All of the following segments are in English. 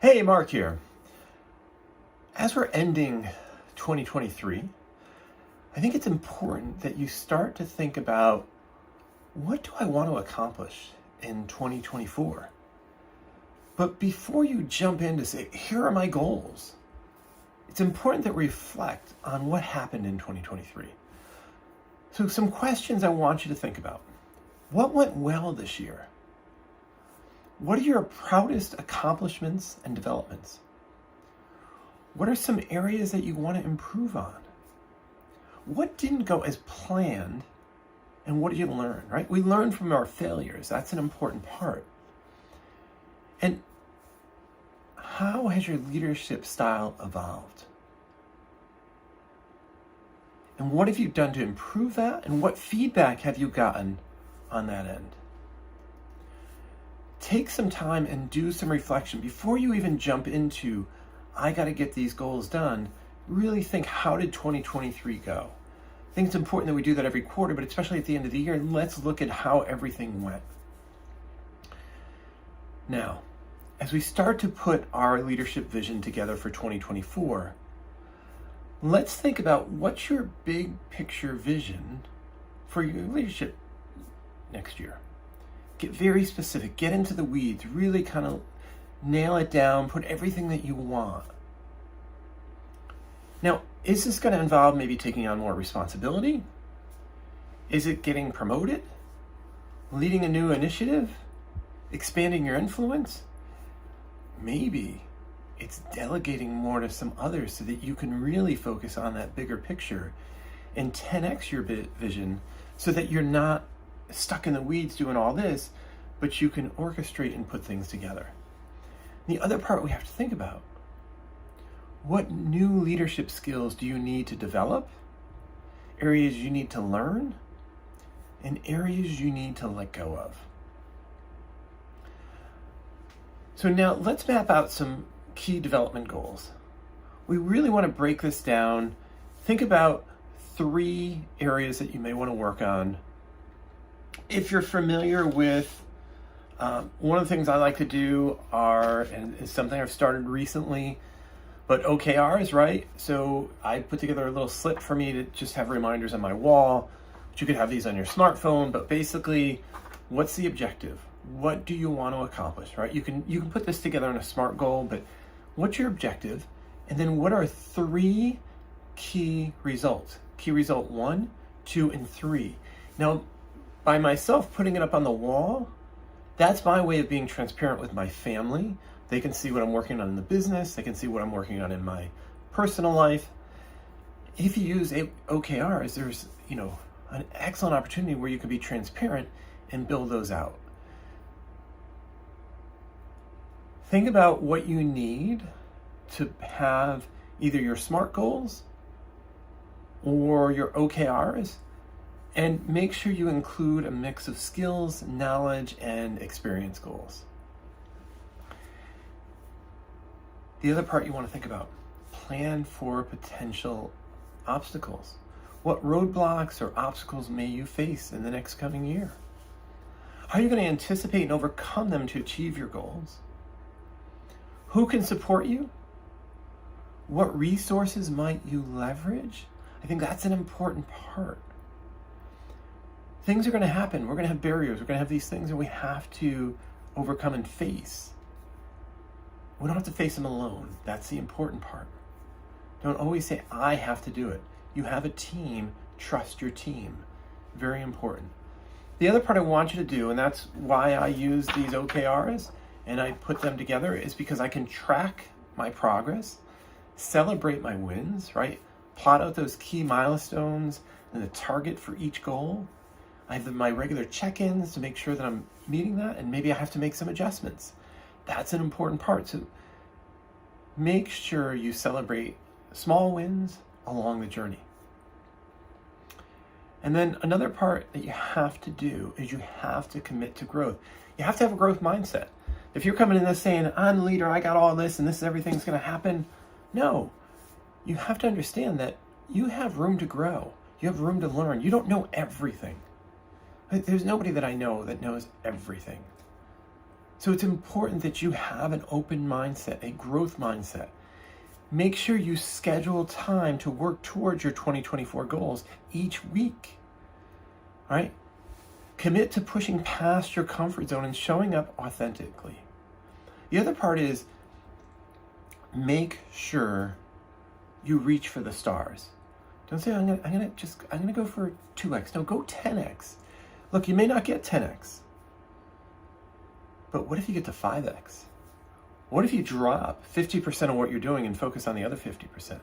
Hey, Mark here. As we're ending 2023, I think it's important that you start to think about, what do I want to accomplish in 2024? But before you jump in to say, here are my goals, it's important that we reflect on what happened in 2023. So some questions I want you to think about. What went well this year? What are your proudest accomplishments and developments? What are some areas that you want to improve on? What didn't go as planned, and what did you learn, right? We learn from our failures. That's an important part. And how has your leadership style evolved? And what have you done to improve that? And what feedback have you gotten on that end? Take some time and do some reflection before you even jump into, I got to get these goals done. Really think, how did 2023 go? I think it's important that we do that every quarter, but especially at the end of the year, let's look at how everything went. Now, as we start to put our leadership vision together for 2024, let's think about, what's your big picture vision for your leadership next year? Get very specific, get into the weeds, really kind of nail it down, put everything that you want. Now, is this going to involve maybe taking on more responsibility? Is it getting promoted? Leading a new initiative? Expanding your influence? Maybe it's delegating more to some others so that you can really focus on that bigger picture and 10x your vision, so that you're not stuck in the weeds doing all this, but you can orchestrate and put things together. The other part we have to think about, what new leadership skills do you need to develop, areas you need to learn, and areas you need to let go of. So now let's map out some key development goals. We really want to break this down. Think about 3 areas that you may want to work on. If you're familiar with, one of the things I like to do and it's something I've started recently, but OKRs, right? So I put together a little slip for me to just have reminders on my wall. But you could have these on your smartphone, but basically, what's the objective? What do you want to accomplish, right? You can put this together in a SMART goal, but what's your objective? And then what are 3 key results? Key result 1, 2, and 3. Now, by myself putting it up on the wall, that's my way of being transparent with my family. They can see what I'm working on in the business. They can see what I'm working on in my personal life. If you use OKRs, there's an excellent opportunity where you can be transparent and build those out. Think about what you need to have either your SMART goals or your OKRs, and make sure you include a mix of skills, knowledge, and experience goals. The other part you want to think about, plan for potential obstacles. What roadblocks or obstacles may you face in the next coming year? How are you going to anticipate and overcome them to achieve your goals? Who can support you? What resources might you leverage? I think that's an important part. Things are going to happen. We're going to have barriers. We're going to have these things that we have to overcome and face. We don't have to face them alone. That's the important part. Don't always say, I have to do it. You have a team. Trust your team. Very important. The other part I want you to do, and that's why I use these OKRs and I put them together, is because I can track my progress, celebrate my wins, right? Plot out those key milestones and the target for each goal. I have my regular check-ins to make sure that I'm meeting that, and maybe I have to make some adjustments. That's an important part. So make sure you celebrate small wins along the journey. And then another part that you have to do is you have to commit to growth. You have to have a growth mindset. If you're coming in this saying, I'm the leader, I got all this, and everything's going to happen. No, you have to understand that you have room to grow. You have room to learn. You don't know everything. There's nobody that I know that knows everything. So it's important that you have an open mindset, a growth mindset. Make sure you schedule time to work towards your 2024 goals each week. All right? Commit to pushing past your comfort zone and showing up authentically. The other part is make sure you reach for the stars. Don't say, I'm gonna go for 2x. No, go 10x. Look, you may not get 10x, but what if you get to 5x? What if you drop 50% of what you're doing and focus on the other 50%?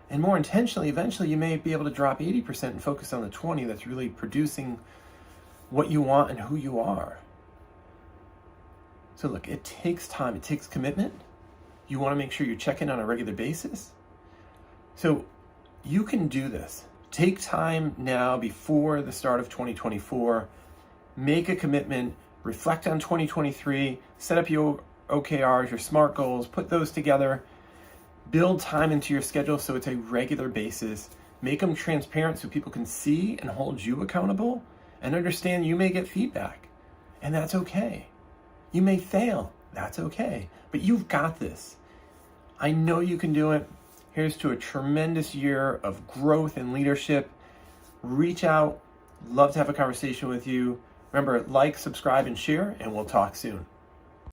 And more intentionally, eventually you may be able to drop 80% and focus on the 20 that's really producing what you want and who you are. So look, it takes time, it takes commitment. You want to make sure you check in on a regular basis. So you can do this. Take time now before the start of 2024. Make a commitment. Reflect on 2023. Set up your OKRs, your SMART goals. Put those together. Build time into your schedule so it's a regular basis. Make them transparent so people can see and hold you accountable and understand you may get feedback. And that's okay. You may fail. That's okay. But you've got this. I know you can do it. Here's to a tremendous year of growth and leadership. Reach out. Love to have a conversation with you. Remember, like, subscribe, and share, and we'll talk soon.